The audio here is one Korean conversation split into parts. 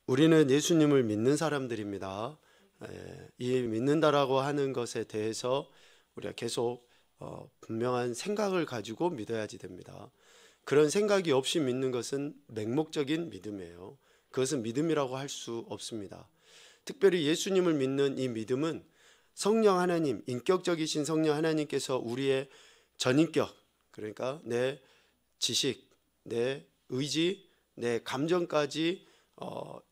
우리는 예수님을 믿는 사람들입니다. 이 믿는다라고 하는 것에 대해서 우리가 계속 분명한 생각을 가지고 믿어야지 됩니다. 그런 생각이 없이 믿는 것은 맹목적인 믿음이에요. 그것은 믿음이라고 할 수 없습니다. 특별히 예수님을 믿는 이 믿음은 성령 하나님, 인격적이신 성령 하나님께서 우리의 전인격, 그러니까 내 지식, 내 의지, 내 감정까지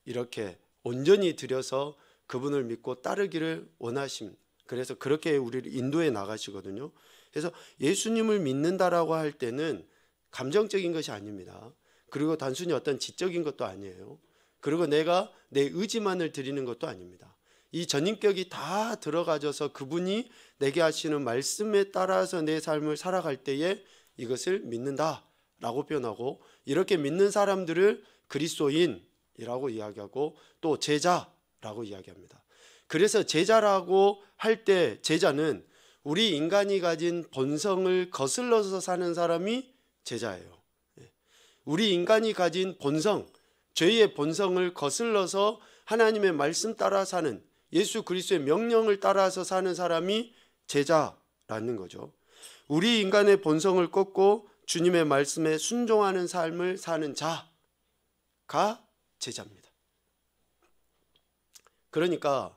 이렇게 온전히 들여서 그분을 믿고 따르기를 원하심. 그래서 그렇게 우리를 인도해 나가시거든요. 그래서 예수님을 믿는다라고 할 때는 감정적인 것이 아닙니다. 그리고 단순히 어떤 지적인 것도 아니에요. 그리고 내가 내 의지만을 드리는 것도 아닙니다. 이 전인격이 다 들어가져서 그분이 내게 하시는 말씀에 따라서 내 삶을 살아갈 때에 이것을 믿는다라고 표현하고, 이렇게 믿는 사람들을 그리스도인이라고 이야기하고 또 제자라고 이야기합니다. 그래서 제자라고 할 때 제자는 우리 인간이 가진 본성을 거슬러서 사는 사람이 제자예요. 우리 인간이 가진 본성, 죄의 본성을 거슬러서 하나님의 말씀 따라 사는, 예수 그리스도의 명령을 따라서 사는 사람이 제자라는 거죠. 우리 인간의 본성을 꺾고 주님의 말씀에 순종하는 삶을 사는 자가 제자입니다. 그러니까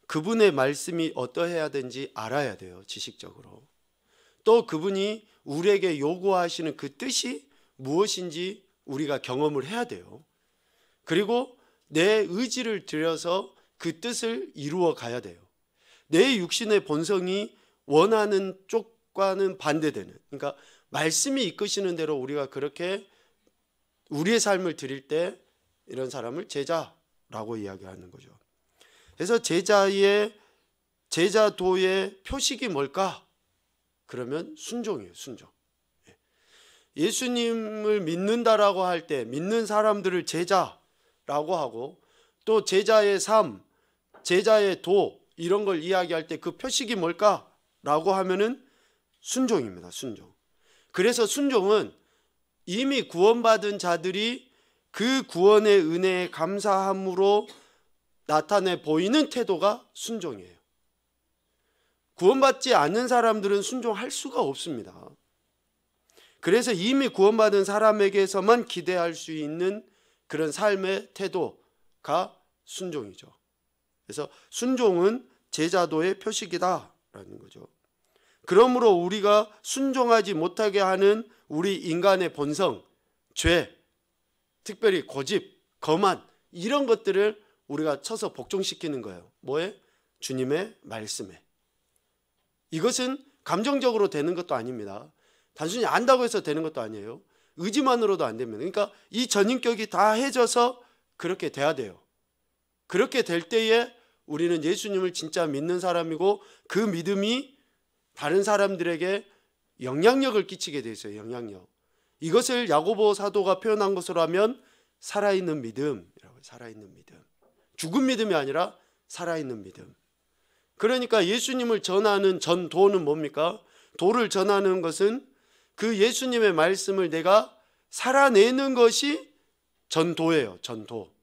그분의 말씀이 어떠해야 되는지 알아야 돼요. 지식적으로. 또 그분이 우리에게 요구하시는 그 뜻이 무엇인지 우리가 경험을 해야 돼요. 그리고 내 의지를 들여서 그 뜻을 이루어 가야 돼요. 내 육신의 본성이 원하는 쪽과는 반대되는, 그러니까 말씀이 이끄시는 대로 우리가 그렇게 우리의 삶을 드릴 때 이런 사람을 제자라고 이야기하는 거죠. 그래서 제자도의 표식이 뭘까? 그러면 순종이에요. 순종. 예수님을 믿는다라고 할 때 믿는 사람들을 제자라고 하고, 또 제자의 삶, 제자의 도, 이런 걸 이야기할 때 그 표식이 뭘까라고 하면은 순종입니다. 순종. 그래서 순종은 이미 구원받은 자들이 그 구원의 은혜에 감사함으로 나타내 보이는 태도가 순종이에요. 구원받지 않는 사람들은 순종할 수가 없습니다. 그래서 이미 구원받은 사람에게서만 기대할 수 있는 그런 삶의 태도가 순종이죠. 그래서 순종은 제자도의 표식이다라는 거죠. 그러므로 우리가 순종하지 못하게 하는 우리 인간의 본성, 죄, 특별히 고집, 거만, 이런 것들을 우리가 쳐서 복종시키는 거예요. 뭐에? 주님의 말씀에. 이것은 감정적으로 되는 것도 아닙니다. 단순히 안다고 해서 되는 것도 아니에요. 의지만으로도 안 됩니다. 그러니까 이 전인격이 다 해져서 그렇게 돼야 돼요. 그렇게 될 때에 우리는 예수님을 진짜 믿는 사람이고, 그 믿음이 다른 사람들에게 영향력을 끼치게 돼 있어요. 영향력. 이것을 야고보 사도가 표현한 것으로 하면 살아있는 믿음이라고요. 살아있는 믿음. 죽은 믿음이 아니라 살아있는 믿음. 그러니까 예수님을 전하는 전도는 뭡니까? 도를 전하는 것은 그 예수님의 말씀을 내가 살아내는 것이 전도예요. 전도.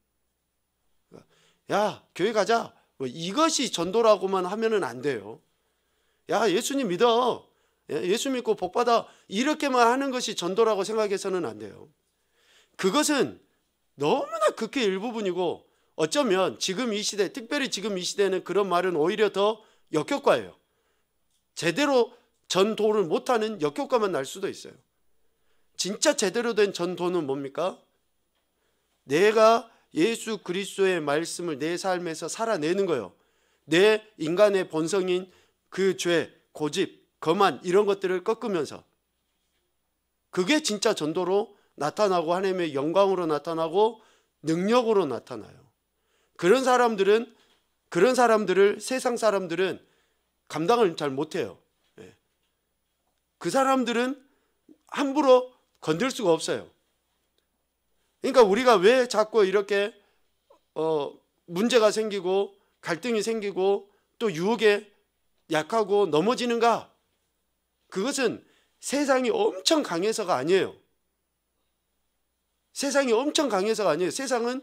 야, 교회 가자. 뭐 이것이 전도라고만 하면은 안 돼요. 야, 예수님 믿어. 예수 믿고 복 받아. 이렇게만 하는 것이 전도라고 생각해서는 안 돼요. 그것은 너무나 극히 일부분이고, 어쩌면 지금 이 시대, 특별히 지금 이 시대는 그런 말은 오히려 더 역효과예요. 제대로 전도를 못하는 역효과만 날 수도 있어요. 진짜 제대로 된 전도는 뭡니까? 내가 예수 그리스도의 말씀을 내 삶에서 살아내는 거예요. 내 인간의 본성인 그 죄, 고집, 거만, 이런 것들을 꺾으면서. 그게 진짜 전도로 나타나고 하나님의 영광으로 나타나고 능력으로 나타나요. 그런 사람들을 세상 사람들은 감당을 잘 못해요. 그 사람들은 함부로 건들 수가 없어요. 그러니까 우리가 왜 자꾸 이렇게 문제가 생기고 갈등이 생기고 또 유혹에 약하고 넘어지는가? 그것은 세상이 엄청 강해서가 아니에요. 세상이 엄청 강해서가 아니에요. 세상은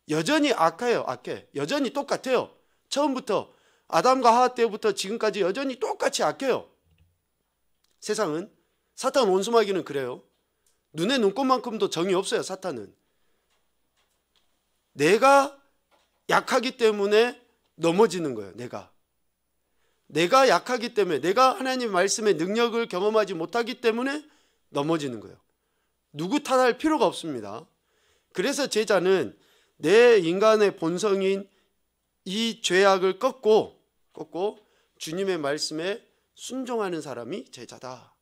여전히 악해요. 악해. 여전히 똑같아요. 처음부터 아담과 하와 때부터 지금까지 여전히 똑같이 악해요. 세상은. 사탄 원수마귀는 그래요. 눈에 눈꽃만큼도 정이 없어요. 사탄은. 내가 약하기 때문에 넘어지는 거예요. 내가 약하기 때문에, 내가 하나님의 말씀의 능력을 경험하지 못하기 때문에 넘어지는 거예요. 누구 탓할 필요가 없습니다. 그래서 제자는 내 인간의 본성인 이 죄악을 꺾고 주님의 말씀에 순종하는 사람이 제자다.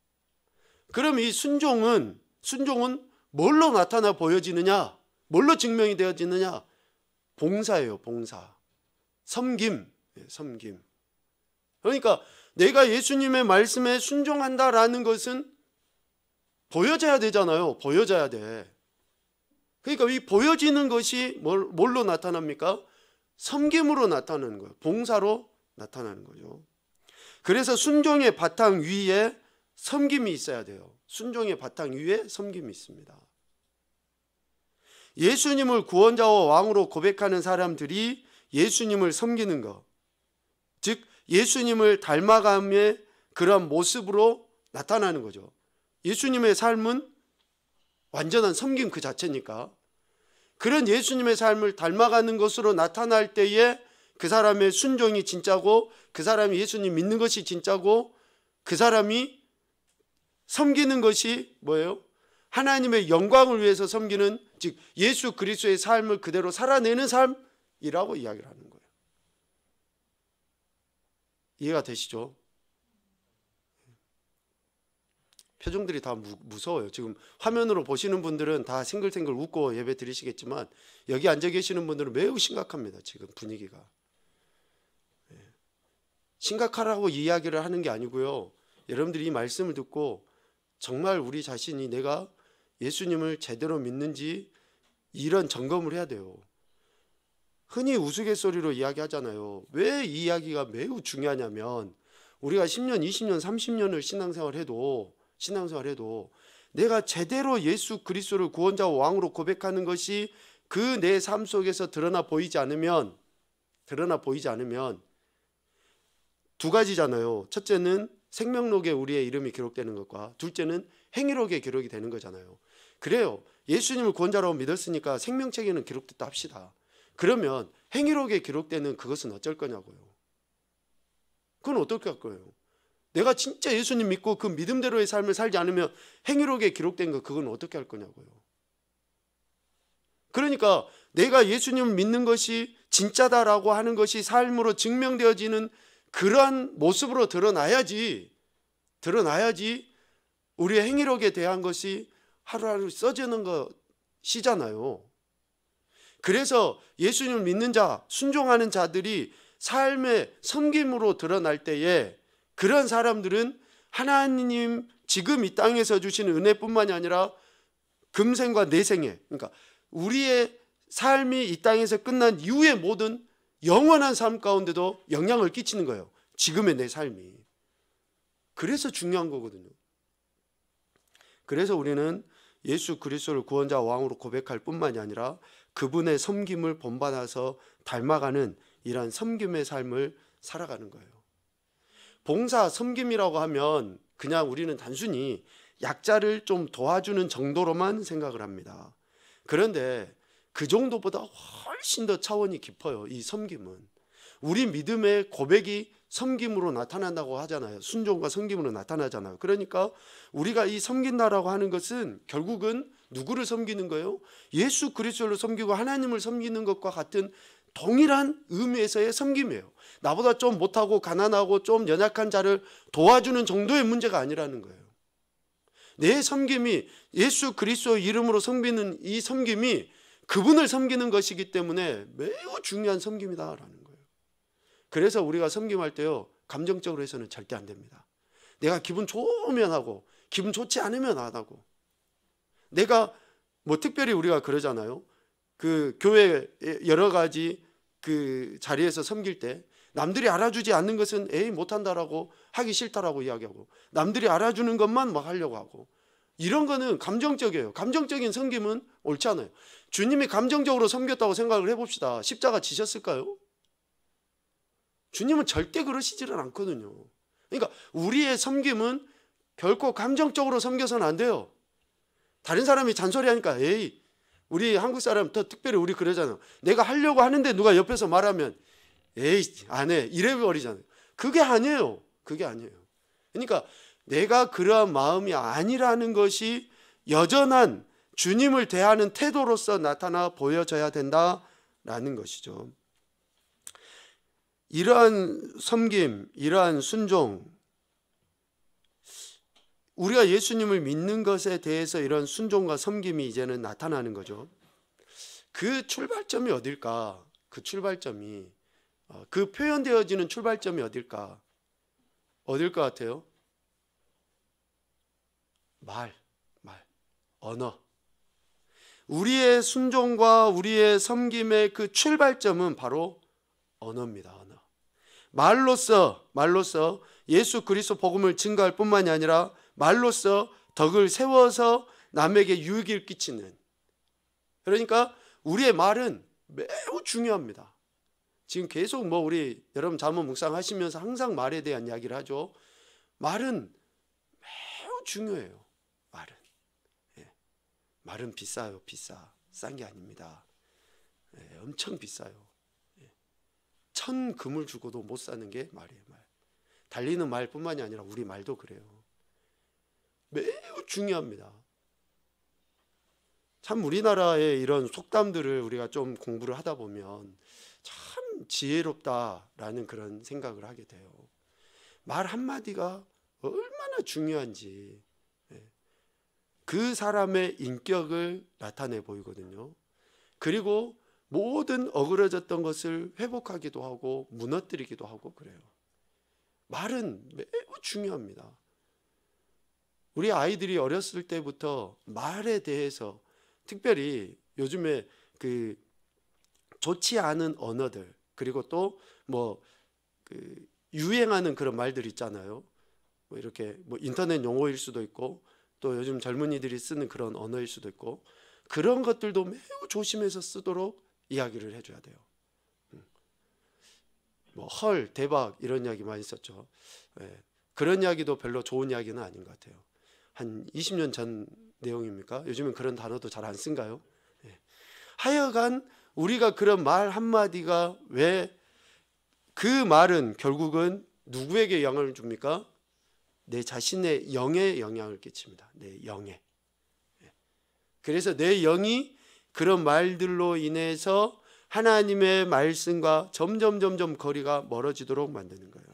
그럼 이 순종은 뭘로 나타나 보여지느냐? 뭘로 증명이 되어지느냐? 봉사예요. 봉사. 섬김. 그러니까 내가 예수님의 말씀에 순종한다라는 것은 보여져야 되잖아요. 보여져야 돼. 그러니까 이 보여지는 것이 뭘로 나타납니까? 섬김으로 나타나는 거예요. 봉사로 나타나는 거죠. 그래서 순종의 바탕 위에 섬김이 있어야 돼요. 순종의 바탕 위에 섬김이 있습니다. 예수님을 구원자와 왕으로 고백하는 사람들이 예수님을 섬기는 것, 즉 예수님을 닮아감의 그런 모습으로 나타나는 거죠. 예수님의 삶은 완전한 섬김 그 자체니까 그런 예수님의 삶을 닮아가는 것으로 나타날 때에 그 사람의 순종이 진짜고 그 사람이 예수님 믿는 것이 진짜고 그 사람이 섬기는 것이 뭐예요? 하나님의 영광을 위해서 섬기는, 즉 예수 그리스도의 삶을 그대로 살아내는 삶이라고 이야기를 하는 거예요. 이해가 되시죠? 표정들이 다 무서워요. 지금 화면으로 보시는 분들은 다 생글생글 웃고 예배 드리시겠지만 여기 앉아 계시는 분들은 매우 심각합니다. 지금 분위기가. 심각하라고 이야기를 하는 게 아니고요. 여러분들이 이 말씀을 듣고 정말 우리 자신이 내가 예수님을 제대로 믿는지 이런 점검을 해야 돼요. 흔히 우스갯소리로 이야기하잖아요. 왜 이 이야기가 매우 중요하냐면 우리가 10년, 20년, 30년을 신앙생활해도 내가 제대로 예수 그리스도를 구원자와 왕으로 고백하는 것이 그 내 삶 속에서 드러나 보이지 않으면 두 가지잖아요. 첫째는 생명록에 우리의 이름이 기록되는 것과 둘째는 행위록에 기록이 되는 거잖아요. 그래요. 예수님을 구원자라고 믿었으니까 생명책에는 기록됐다 합시다. 그러면 행위록에 기록되는 그것은 어쩔 거냐고요. 그건 어떻게 할 거예요? 내가 진짜 예수님 믿고 그 믿음대로의 삶을 살지 않으면 행위록에 기록된 거 그건 어떻게 할 거냐고요. 그러니까 내가 예수님을 믿는 것이 진짜다라고 하는 것이 삶으로 증명되어지는 그러한 모습으로 드러나야지 우리의 행위록에 대한 것이 하루하루 써지는 것이잖아요. 그래서 예수님을 믿는 자, 순종하는 자들이 삶의 섬김으로 드러날 때에 그런 사람들은 하나님 지금 이 땅에서 주시는 은혜뿐만이 아니라 금생과 내생에, 그러니까 우리의 삶이 이 땅에서 끝난 이후의 모든 영원한 삶 가운데도 영향을 끼치는 거예요. 지금의 내 삶이. 그래서 중요한 거거든요. 그래서 우리는 예수 그리스도를 구원자 왕으로 고백할 뿐만이 아니라 그분의 섬김을 본받아서 닮아가는 이러한 섬김의 삶을 살아가는 거예요. 봉사, 섬김이라고 하면 그냥 우리는 단순히 약자를 좀 도와주는 정도로만 생각을 합니다. 그런데 그 정도보다 훨씬 더 차원이 깊어요. 이 섬김은. 우리 믿음의 고백이 섬김으로 나타난다고 하잖아요. 순종과 섬김으로 나타나잖아요. 그러니까 우리가 이 섬긴다라고 하는 것은 결국은 누구를 섬기는 거예요? 예수 그리스도를 섬기고 하나님을 섬기는 것과 같은 동일한 의미에서의 섬김이에요. 나보다 좀 못하고 가난하고 좀 연약한 자를 도와주는 정도의 문제가 아니라는 거예요. 내 섬김이 예수 그리스도 이름으로 섬기는 이 섬김이 그분을 섬기는 것이기 때문에 매우 중요한 섬김이다라는 거예요. 그래서 우리가 섬김할 때요, 감정적으로 해서는 절대 안 됩니다. 내가 기분 좋으면 하고 기분 좋지 않으면 안 하고, 내가 뭐 특별히 우리가 그러잖아요. 그 교회 여러 가지 그 자리에서 섬길 때 남들이 알아주지 않는 것은 못한다라고 하기 싫다라고 이야기하고, 남들이 알아주는 것만 막 하려고 하고, 이런 거는 감정적이에요. 감정적인 섬김은 옳지 않아요. 주님이 감정적으로 섬겼다고 생각을 해봅시다. 십자가 지셨을까요? 주님은 절대 그러시지는 않거든요. 그러니까 우리의 섬김은 결코 감정적으로 섬겨서는 안 돼요. 다른 사람이 잔소리하니까 에이, 우리 한국 사람 더 특별히 우리 그러잖아요. 내가 하려고 하는데 누가 옆에서 말하면 에이 안 해 이래버리잖아요. 그게 아니에요. 그게 아니에요. 그러니까 내가 그러한 마음이 아니라는 것이 여전한 주님을 대하는 태도로서 나타나 보여져야 된다라는 것이죠. 이러한 섬김, 이러한 순종, 우리가 예수님을 믿는 것에 대해서 이런 순종과 섬김이 이제는 나타나는 거죠. 그 출발점이 어딜까? 그 출발점이, 그 표현되어지는 출발점이 어딜까? 어딜 것 같아요? 말, 언어. 우리의 순종과 우리의 섬김의 그 출발점은 바로 언어입니다. 언어. 말로써 예수 그리스도 복음을 증거할 뿐만이 아니라 말로써 덕을 세워서 남에게 유익을 끼치는, 그러니까 우리의 말은 매우 중요합니다. 지금 계속 우리 여러분 잠언 묵상하시면서 항상 말에 대한 이야기를 하죠. 말은 매우 중요해요. 말은 비싸요. 싼 게 아닙니다. 엄청 비싸요. 1,000금을 주고도 못 사는 게 말이에요. 달리는 말뿐만이 아니라 우리 말도 그래요. 매우 중요합니다. 참 우리나라의 이런 속담들을 우리가 좀 공부를 하다 보면 참 지혜롭다라는 그런 생각을 하게 돼요. 말 한마디가 얼마나 중요한지 그 사람의 인격을 나타내 보이거든요. 그리고 모든 어그러졌던 것을 회복하기도 하고 무너뜨리기도 하고 그래요. 말은 매우 중요합니다. 우리 아이들이 어렸을 때부터 말에 대해서, 특별히 요즘에 그 좋지 않은 언어들, 그리고 또 유행하는 그런 말들 있잖아요. 이렇게 인터넷 용어일 수도 있고 또 요즘 젊은이들이 쓰는 그런 언어일 수도 있고, 그런 것들도 매우 조심해서 쓰도록 이야기를 해줘야 돼요. 헐, 대박 이런 이야기 많이 썼죠. 그런 이야기도 별로 좋은 이야기는 아닌 것 같아요. 한 20년 전 내용입니까? 요즘은 그런 단어도 잘 안 쓴가요? 하여간 우리가 그런 말 한마디가 왜 그 말은 결국은 누구에게 영향을 줍니까? 내 자신의 영에 영향을 끼칩니다. 내 영에. 그래서 내 영이 그런 말들로 인해서 하나님의 말씀과 점점 거리가 멀어지도록 만드는 거예요.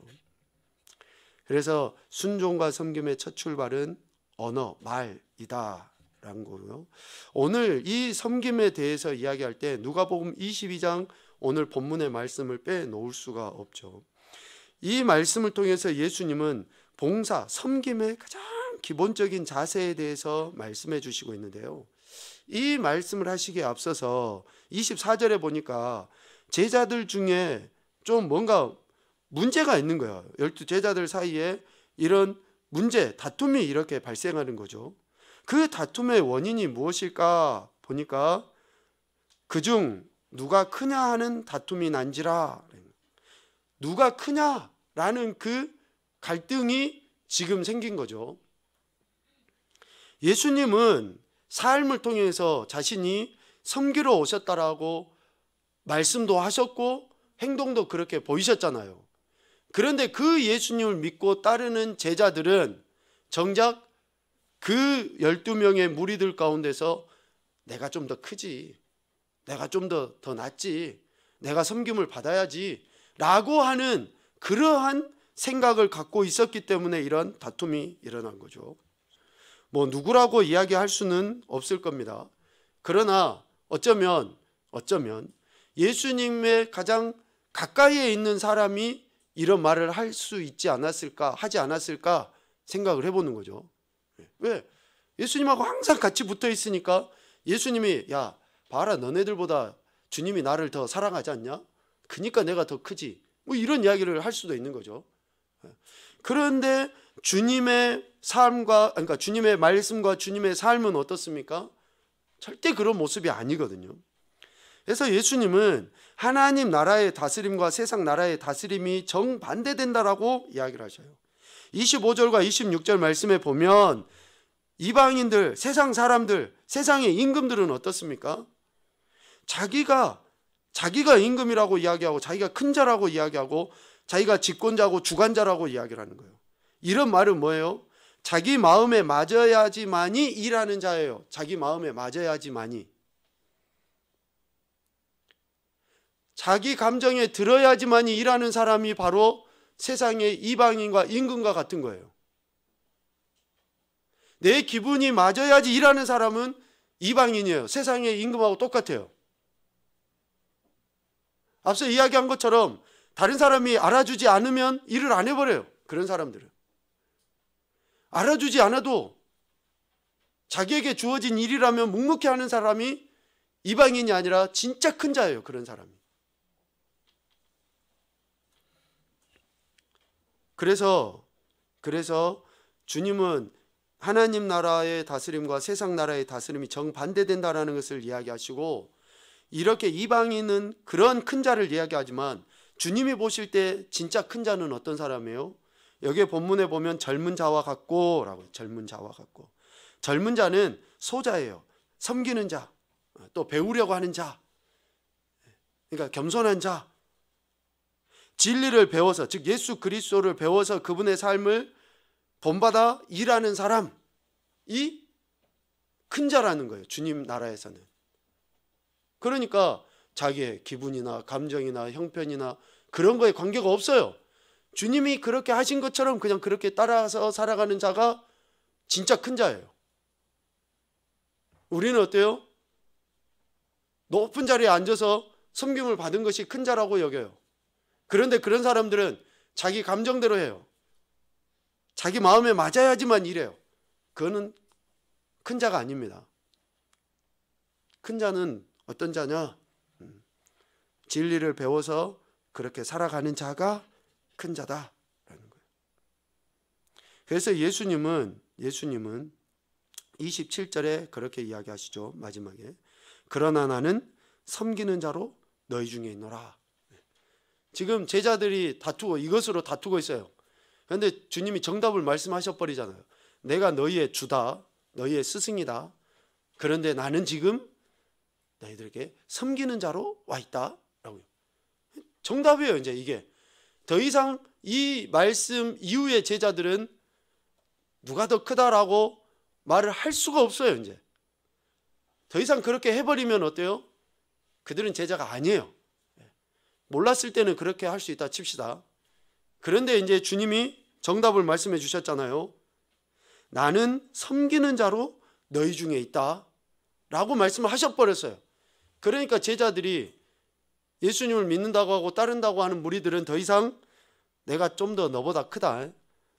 그래서 순종과 섬김의 첫 출발은 언어, 말이다라는 거고요. 오늘 이 섬김에 대해서 이야기할 때 누가복음 22장 오늘 본문의 말씀을 빼놓을 수가 없죠. 이 말씀을 통해서 예수님은 봉사, 섬김의 가장 기본적인 자세에 대해서 말씀해 주시고 있는데요. 이 말씀을 하시기에 앞서서 24절에 보니까 제자들 중에 좀 뭔가 문제가 있는 거예요. 12제자들 사이에 이런 문제, 다툼이 이렇게 발생하는 거죠. 그 다툼의 원인이 무엇일까 보니까 그중 누가 크냐 하는 다툼이 난지라. 누가 크냐라는 그 갈등이 지금 생긴 거죠. 예수님은 삶을 통해서 자신이 섬기러 오셨다라고 말씀도 하셨고 행동도 그렇게 보이셨잖아요. 그런데 그 예수님을 믿고 따르는 제자들은 정작 그 12명의 무리들 가운데서 내가 좀 더 크지, 내가 좀 더 낫지, 내가 섬김을 받아야지 라고 하는 그러한 생각을 갖고 있었기 때문에 이런 다툼이 일어난 거죠. 누구라고 이야기할 수는 없을 겁니다. 그러나 어쩌면 예수님의 가장 가까이에 있는 사람이 이런 말을 할 수 있지 않았을까, 하지 않았을까 생각을 해보는 거죠. 왜? 예수님하고 항상 같이 붙어 있으니까 예수님이 야 봐라, 너네들보다 주님이 나를 더 사랑하지 않냐? 그러니까 내가 더 크지, 이런 이야기를 할 수도 있는 거죠. 그런데 주님의 삶과, 그러니까 주님의 말씀과 주님의 삶은 어떻습니까? 절대 그런 모습이 아니거든요. 그래서 예수님은 하나님 나라의 다스림과 세상 나라의 다스림이 정반대된다라고 이야기를 하셔요. 25절과 26절 말씀에 보면 이방인들, 세상 사람들, 세상의 임금들은 어떻습니까? 자기가 임금이라고 이야기하고, 자기가 큰 자라고 이야기하고, 자기가 집권자고 주관자라고 이야기를 하는 거예요. 이런 말은 뭐예요? 자기 마음에 맞아야지만이 일하는 자예요. 자기 마음에 맞아야지만이. 자기 감정에 들어야지만이 일하는 사람이 바로 세상의 이방인과 임금과 같은 거예요. 내 기분이 맞아야지 일하는 사람은 이방인이에요. 세상의 임금하고 똑같아요. 앞서 이야기한 것처럼 다른 사람이 알아주지 않으면 일을 안 해버려요. 그런 사람들은. 알아주지 않아도 자기에게 주어진 일이라면 묵묵히 하는 사람이 이방인이 아니라 진짜 큰 자예요. 그런 사람이. 그래서 주님은 하나님 나라의 다스림과 세상 나라의 다스림이 정반대된다라는 것을 이야기하시고, 이렇게 이방인은 그런 큰 자를 이야기하지만 주님이 보실 때 진짜 큰 자는 어떤 사람이에요? 여기에 본문에 보면 젊은 자와 같고 라고, 젊은 자와 같고. 젊은 자는 소자예요. 섬기는 자, 또 배우려고 하는 자, 그러니까 겸손한 자, 진리를 배워서, 즉 예수 그리스도를 배워서 그분의 삶을 본받아 일하는 사람이 큰 자라는 거예요. 주님 나라에서는. 그러니까 자기의 기분이나 감정이나 형편이나 그런 거에 관계가 없어요. 주님이 그렇게 하신 것처럼 그냥 그렇게 따라서 살아가는 자가 진짜 큰 자예요. 우리는 어때요? 높은 자리에 앉아서 섬김을 받은 것이 큰 자라고 여겨요. 그런데 그런 사람들은 자기 감정대로 해요. 자기 마음에 맞아야지만 이래요. 그거는 큰 자가 아닙니다. 큰 자는 어떤 자냐? 진리를 배워서 그렇게 살아가는 자가 큰 자다라는 거예요. 그래서 예수님은 27절에 그렇게 이야기하시죠. 마지막에. 그러나 나는 섬기는 자로 너희 중에 있노라. 지금 제자들이 이것으로 다투고 있어요. 그런데 주님이 정답을 말씀하셔 버리잖아요. 내가 너희의 주다, 너희의 스승이다. 그런데 나는 지금 너희들에게 섬기는 자로 와 있다 라고요. 정답이에요. 이제 이게 더 이상 이 말씀 이후의 제자들은 누가 더 크다라고 말을 할 수가 없어요. 이제 더 이상 그렇게 해버리면 어때요? 그들은 제자가 아니에요. 몰랐을 때는 그렇게 할 수 있다 칩시다. 그런데 이제 주님이 정답을 말씀해 주셨잖아요. 나는 섬기는 자로 너희 중에 있다 라고 말씀을 하셔버렸어요. 그러니까 제자들이 예수님을 믿는다고 하고 따른다고 하는 무리들은 더 이상 내가 좀 더 너보다 크다,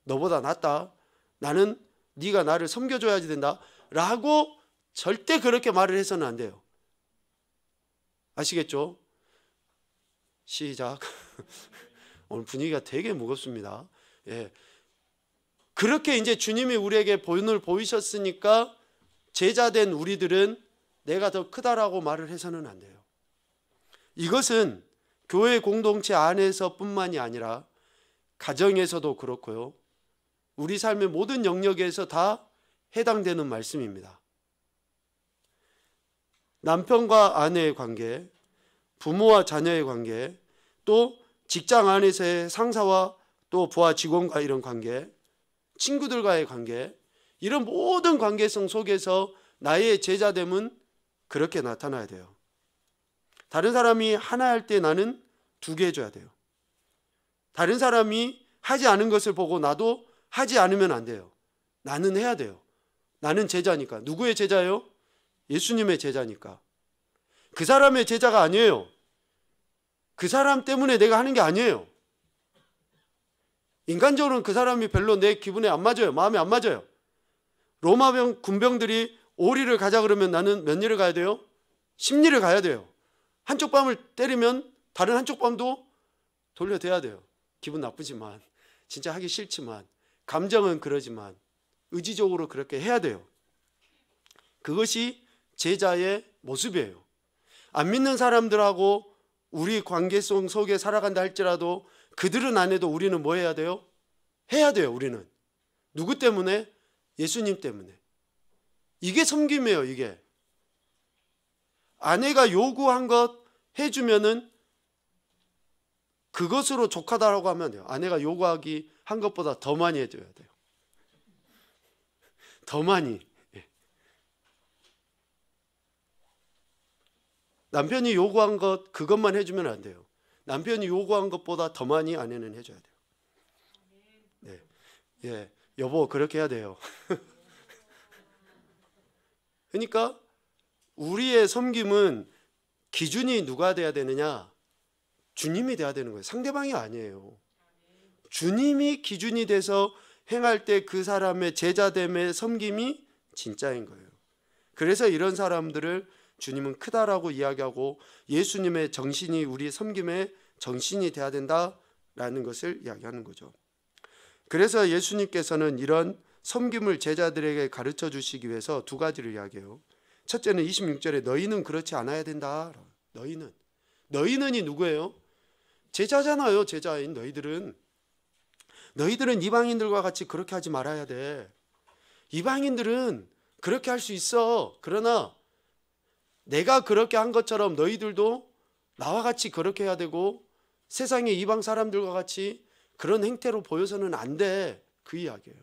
너보다 낫다, 나는 네가 나를 섬겨줘야지 된다 라고 절대 그렇게 말을 해서는 안 돼요. 아시겠죠? 시작. 오늘 분위기가 되게 무겁습니다. 예. 그렇게 이제 주님이 우리에게 본을 보이셨으니까 제자된 우리들은 내가 더 크다라고 말을 해서는 안 돼요. 이것은 교회 공동체 안에서뿐만이 아니라 가정에서도 그렇고요. 우리 삶의 모든 영역에서 다 해당되는 말씀입니다. 남편과 아내의 관계, 부모와 자녀의 관계, 또 직장 안에서의 상사와 또 부하 직원과 이런 관계, 친구들과의 관계, 이런 모든 관계성 속에서 나의 제자됨은 그렇게 나타나야 돼요. 다른 사람이 하나 할 때 나는 두 개 해줘야 돼요. 다른 사람이 하지 않은 것을 보고 나도 하지 않으면 안 돼요. 나는 해야 돼요. 나는 제자니까. 누구의 제자예요? 예수님의 제자니까. 그 사람의 제자가 아니에요. 그 사람 때문에 내가 하는 게 아니에요. 인간적으로는 그 사람이 별로 내 기분에 안 맞아요. 마음에 안 맞아요. 로마 군병들이 5리를 가자 그러면 나는 몇 리를 가야 돼요? 10리를 가야 돼요. 한쪽 뺨을 때리면 다른 한쪽 뺨도 돌려대야 돼요. 기분 나쁘지만 진짜 하기 싫지만, 감정은 그러지만 의지적으로 그렇게 해야 돼요. 그것이 제자의 모습이에요. 안 믿는 사람들하고 우리 관계성 속에 살아간다 할지라도 그들은 안 해도 우리는 뭐 해야 돼요? 해야 돼요. 우리는 누구 때문에? 예수님 때문에. 이게 섬김이에요. 이게 아내가 요구한 것 해주면은 그것으로 족하다라고 하면 돼요. 아내가 요구하기 한 것보다 더 많이 해줘야 돼요. 더 많이. 남편이 요구한 것 그것만 해주면 안 돼요. 남편이 요구한 것보다 더 많이 아내는 해줘야 돼요. 네, 예, 여보 그렇게 해야 돼요. 그러니까 우리의 섬김은 기준이 누가 돼야 되느냐? 주님이 돼야 되는 거예요. 상대방이 아니에요. 주님이 기준이 돼서 행할 때 그 사람의 제자됨의 섬김이 진짜인 거예요. 그래서 이런 사람들을 주님은 크다라고 이야기하고 예수님의 정신이 우리 섬김의 정신이 돼야 된다라는 것을 이야기하는 거죠. 그래서 예수님께서는 이런 섬김을 제자들에게 가르쳐 주시기 위해서 두 가지를 이야기해요. 첫째는 26절에 너희는 그렇지 않아야 된다. 너희는이 누구예요? 제자잖아요. 제자인 너희들은 이방인들과 같이 그렇게 하지 말아야 돼. 이방인들은 그렇게 할 수 있어. 그러나 내가 그렇게 한 것처럼 너희들도 나와 같이 그렇게 해야 되고 세상의 이방 사람들과 같이 그런 행태로 보여서는 안 돼. 그 이야기예요.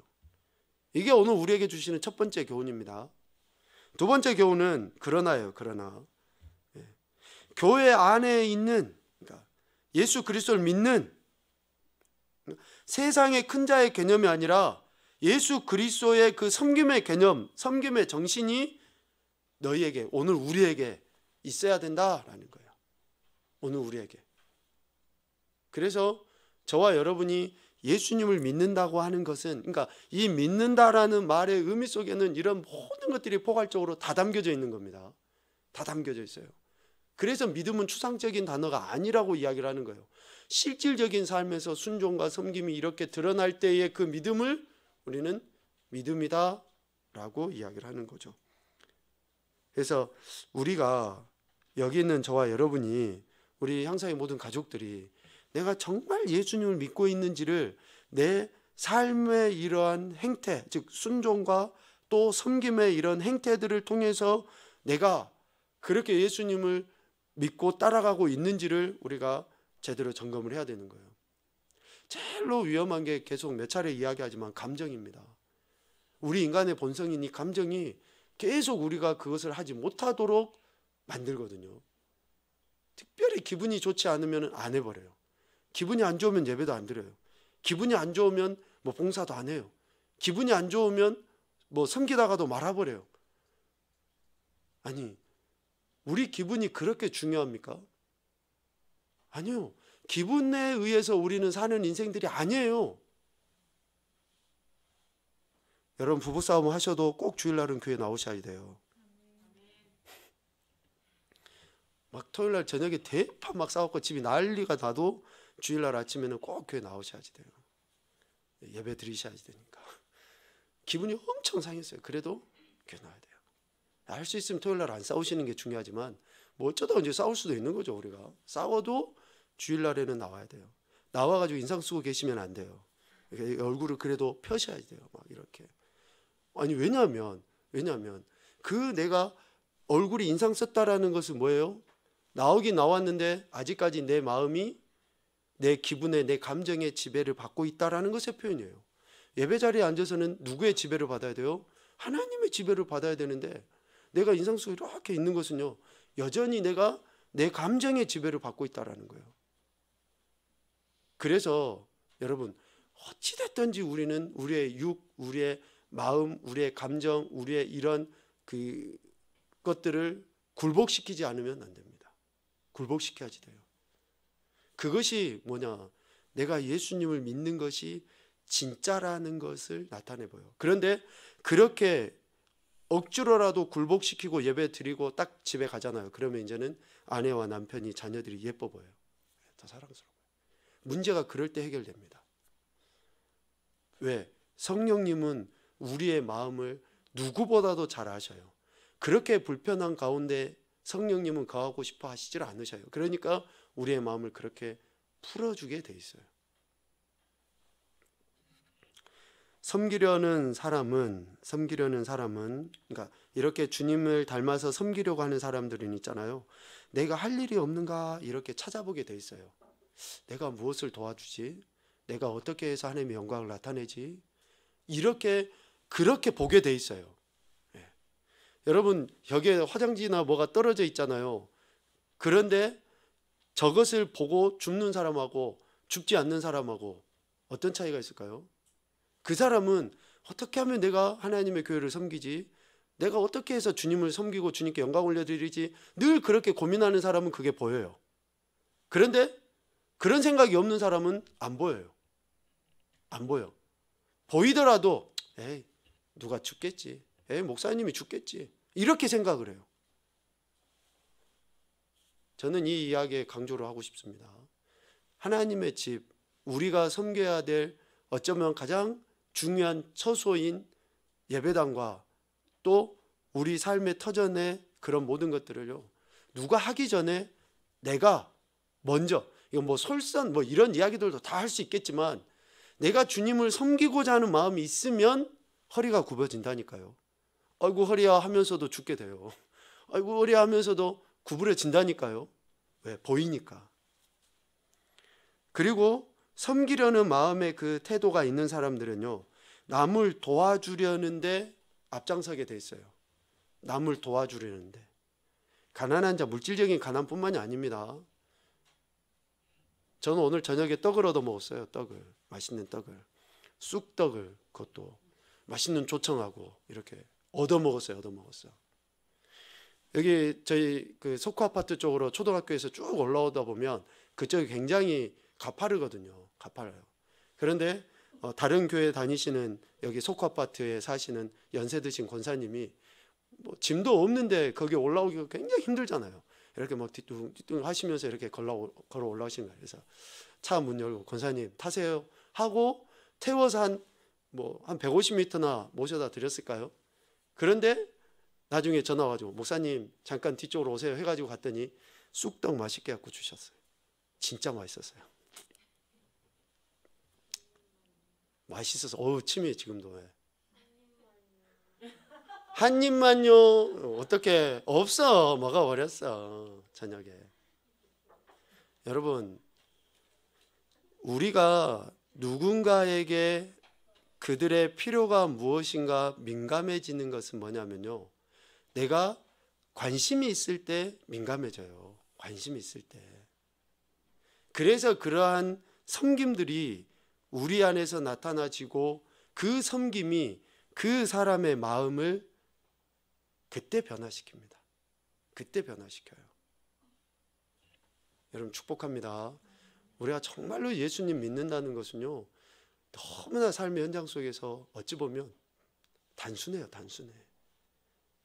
이게 오늘 우리에게 주시는 첫 번째 교훈입니다. 두 번째 교훈은 그러나예요. 그러나 교회 안에 있는, 그러니까 예수 그리스도를 믿는 세상의 큰 자의 개념이 아니라 예수 그리스도의 그 섬김의 개념, 섬김의 정신이 너희에게, 오늘 우리에게 있어야 된다라는 거예요. 오늘 우리에게. 그래서 저와 여러분이 예수님을 믿는다고 하는 것은, 그러니까 이 믿는다라는 말의 의미 속에는 이런 모든 것들이 포괄적으로 다 담겨져 있는 겁니다. 다 담겨져 있어요. 그래서 믿음은 추상적인 단어가 아니라고 이야기를 하는 거예요. 실질적인 삶에서 순종과 섬김이 이렇게 드러날 때의 그 믿음을 우리는 믿음이다 라고 이야기를 하는 거죠. 그래서 우리가 여기 있는 저와 여러분이, 우리 향사의 모든 가족들이 내가 정말 예수님을 믿고 있는지를 내 삶의 이러한 행태, 즉 순종과 또 섬김의 이런 행태들을 통해서 내가 그렇게 예수님을 믿고 따라가고 있는지를 우리가 제대로 점검을 해야 되는 거예요. 제일로 위험한 게 계속 몇 차례 이야기하지만 감정입니다. 우리 인간의 본성인 이 감정이 계속 우리가 그것을 하지 못하도록 만들거든요. 특별히 기분이 좋지 않으면 안 해버려요. 기분이 안 좋으면 예배도 안 드려요. 기분이 안 좋으면 뭐 봉사도 안 해요. 기분이 안 좋으면 뭐 섬기다가도 말아버려요. 아니, 우리 기분이 그렇게 중요합니까? 아니요. 기분에 의해서 우리는 사는 인생들이 아니에요. 여러분 부부싸움 하셔도 꼭 주일날은 교회 나오셔야 돼요. 막 토요일날 저녁에 대판 막 싸웠고 집이 난리가 나도 주일날 아침에는 꼭 교회 나오셔야지 돼요. 예배 드리셔야지 되니까. 기분이 엄청 상했어요. 그래도 교회 나와야 돼요. 할 수 있으면 토요일날 안 싸우시는 게 중요하지만 뭐 어쩌다 언제 싸울 수도 있는 거죠. 우리가 싸워도 주일날에는 나와야 돼요. 나와가지고 인상 쓰고 계시면 안 돼요. 얼굴을 그래도 펴셔야 돼요. 막 이렇게. 아니 왜냐하면 그 내가 얼굴이 인상 썼다라는 것은 뭐예요? 나오긴 나왔는데 아직까지 내 마음이 내 기분에, 내 감정의 지배를 받고 있다라는 것의 표현이에요. 예배 자리에 앉아서는 누구의 지배를 받아야 돼요? 하나님의 지배를 받아야 되는데 내가 인상 쓰고 이렇게 있는 것은요, 여전히 내가 내 감정의 지배를 받고 있다라는 거예요. 그래서 여러분 어찌됐든지 우리는 우리의 육, 우리의 마음, 우리의 감정, 우리의 이런 그 것들을 굴복시키지 않으면 안 됩니다. 굴복시켜야지 돼요. 그것이 뭐냐? 내가 예수님을 믿는 것이 진짜라는 것을 나타내 보여. 그런데 그렇게 억지로라도 굴복시키고 예배 드리고 딱 집에 가잖아요. 그러면 이제는 아내와 남편이, 자녀들이 예뻐 보여요. 더 사랑스러워요. 문제가 그럴 때 해결됩니다. 왜? 성령님은 우리의 마음을 누구보다도 잘 아셔요. 그렇게 불편한 가운데 성령님은 거하고 싶어 하시질 않으셔요. 그러니까 우리의 마음을 그렇게 풀어주게 돼 있어요. 섬기려는 사람은 그러니까 이렇게 주님을 닮아서 섬기려고 하는 사람들은 있잖아요. 내가 할 일이 없는가 이렇게 찾아보게 돼 있어요. 내가 무엇을 도와주지? 내가 어떻게 해서 하나님의 영광을 나타내지? 그렇게 보게 돼 있어요. 예. 여러분 벽에 화장지나 뭐가 떨어져 있잖아요. 그런데 저것을 보고 죽는 사람하고 죽지 않는 사람하고 어떤 차이가 있을까요? 그 사람은 어떻게 하면 내가 하나님의 교회를 섬기지? 내가 어떻게 해서 주님을 섬기고 주님께 영광 올려드리지? 늘 그렇게 고민하는 사람은 그게 보여요. 그런데 그런 생각이 없는 사람은 안 보여요. 안 보여. 보이더라도 에이 누가 죽겠지. 에이 목사님이 죽겠지. 이렇게 생각을 해요. 저는 이 이야기에 강조를 하고 싶습니다. 하나님의 집, 우리가 섬겨야 될 어쩌면 가장 중요한 처소인 예배당과 또 우리 삶의 터전의 그런 모든 것들을요, 누가 하기 전에 내가 먼저, 이거 뭐 솔선 뭐 이런 이야기들도 다 할 수 있겠지만 내가 주님을 섬기고자 하는 마음이 있으면 허리가 굽어진다니까요. 아이고 허리야 하면서도 죽게 돼요. 아이고 허리야 하면서도 구부려진다니까요. 왜? 보이니까. 그리고 섬기려는 마음의 그 태도가 있는 사람들은요, 남을 도와주려는데 앞장서게 돼 있어요. 남을 도와주려는데. 가난한 자, 물질적인 가난뿐만이 아닙니다. 저는 오늘 저녁에 떡을 얻어 먹었어요. 떡을, 맛있는 떡을, 쑥떡을, 그것도 맛있는 조청하고 이렇게 얻어 먹었어요. 여기 저희 그 석호 아파트 쪽으로 초등학교에서 쭉 올라오다 보면 그쪽이 굉장히 가파르거든요. 가파라요. 그런데 다른 교회 다니시는 여기 석호 아파트에 사시는 연세 드신 권사님이 뭐 짐도 없는데 거기 올라오기가 굉장히 힘들잖아요. 이렇게 막 뒤뚱뒤뚱 하시면서 이렇게 걸어 올라오신 거예요. 그래서 차 문 열고 권사님 타세요 하고 태워서 한 150m나 모셔다 드렸을까요? 그런데 나중에 전화 와가지고 목사님 잠깐 뒤쪽으로 오세요 해가지고 갔더니 쑥떡 맛있게 갖고 주셨어요. 진짜 맛있었어요. 맛있어서 침이 지금도. 한 입만요. 어떻게 없어, 먹어버렸어 저녁에. 여러분, 우리가 누군가에게 그들의 필요가 무엇인가 민감해지는 것은 뭐냐면요, 내가 관심이 있을 때 민감해져요. 관심이 있을 때. 그래서 그러한 섬김들이 우리 안에서 나타나지고 그 섬김이 그 사람의 마음을 그때 변화시킵니다. 그때 변화시켜요. 여러분 축복합니다. 우리가 정말로 예수님 믿는다는 것은요, 너무나 삶의 현장 속에서 어찌 보면 단순해요. 단순해.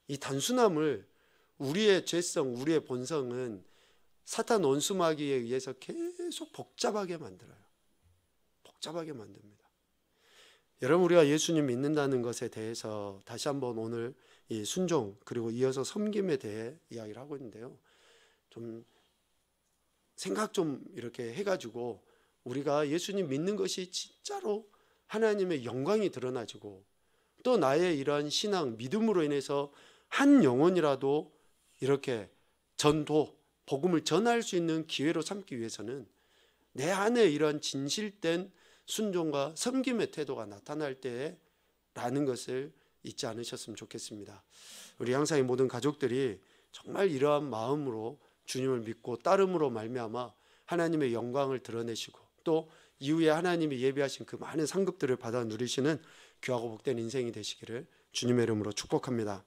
이 단순함을, 우리의 죄성, 우리의 본성은 사탄 원수마귀에 의해서 계속 복잡하게 만들어요. 복잡하게 만듭니다. 여러분, 우리가 예수님 믿는다는 것에 대해서 다시 한번 오늘 이 순종 그리고 이어서 섬김에 대해 이야기를 하고 있는데요, 좀 생각 좀 이렇게 해가지고 우리가 예수님 믿는 것이 진짜로 하나님의 영광이 드러나지고 또 나의 이러한 신앙, 믿음으로 인해서 한 영혼이라도 이렇게 전도, 복음을 전할 수 있는 기회로 삼기 위해서는 내 안에 이러한 진실된 순종과 섬김의 태도가 나타날 때라는 것을 잊지 않으셨으면 좋겠습니다. 우리 항상 이 모든 가족들이 정말 이러한 마음으로 주님을 믿고 따름으로 말미암아 하나님의 영광을 드러내시고 또 이후에 하나님이 예비하신 그 많은 상급들을 받아 누리시는 귀하고 복된 인생이 되시기를 주님의 이름으로 축복합니다.